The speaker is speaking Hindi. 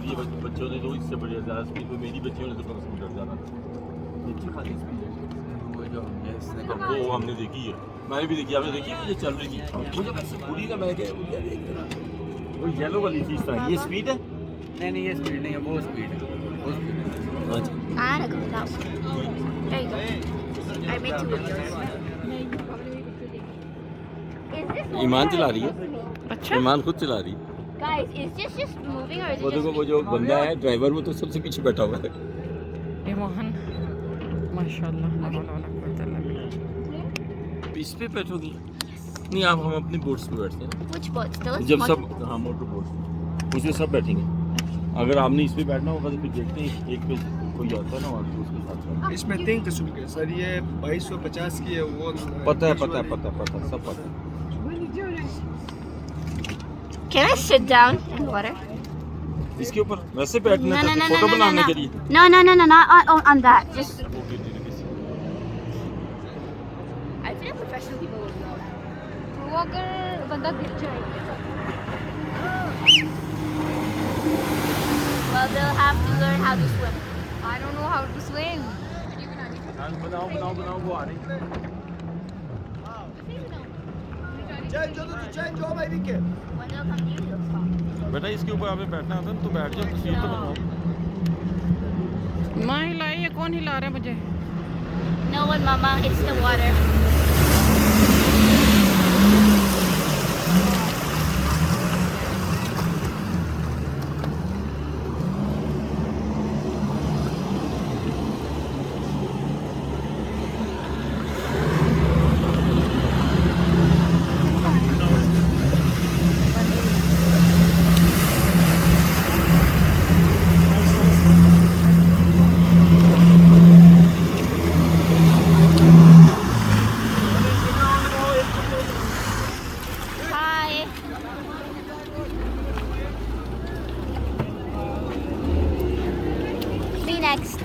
देखी है बच्चों ने तो इससे बढ़िया ज़्यादा स्पीड पे मेरी बच्चियों ने तो कम से कम डर जाना था अच्छी खासी स्पीड है वो जो हमने इसने वो हमने देखी है मैंने भी देखी आपने देखी मुझे चल रही थी मुझे वैसे पूरी का मैं क्या देख रहा वो येलो वाली चीज़ था ये स्पीड है नहीं ये स्पीड नहीं है वो स्पीड है वो स्पीड है अच्छा I had to go with that one. There you go. I made 2 videos. Is this ईमान चला रही है अच्छा ईमान खुद चला रही है Guys, is this just moving or is वो it देखो just वो जो बंदा है ड्राइवर वो तो सबसे पीछे बैठा हुआ है ये मोहन माशाल्लाह ला हौला वला कुव्वता इल्ला बिल्लाह। इस पे बैठोगी नहीं आप हम अपनी बोट्स पे बैठते हैं which boats? Those जब सब हाँ मोटर बोट्स उसमें सब बैठेंगे अगर आपने इस पे बैठना होगा तो फिर देखते हैं एक पे कोई आता है ना वहाँ तो उसके साथ इसमें 3 किस्म के सर ये 2250 की है वो पता है सब पता है Can I sit down in water? इसके ऊपर वैसे बैठने No, no, तक no, फोटो no, no, बनाने no. के लिए No, not on that. Just. I think professional people would know that. वो अगर बंदा गिर जाएगा. Well, they'll have to learn how to swim. I don't know how to swim. बनाओ वो आ रही चेंज हो भाई विके When they'll come near, they'll stop. बेटा इसके ऊपर आपने बैठना होता है तो बैठ जाओ तस्वीर तो बनाओ माँ हिलाई ये कौन हिला रहा है मुझे No one, Mama. It's the water. Hi. See you next.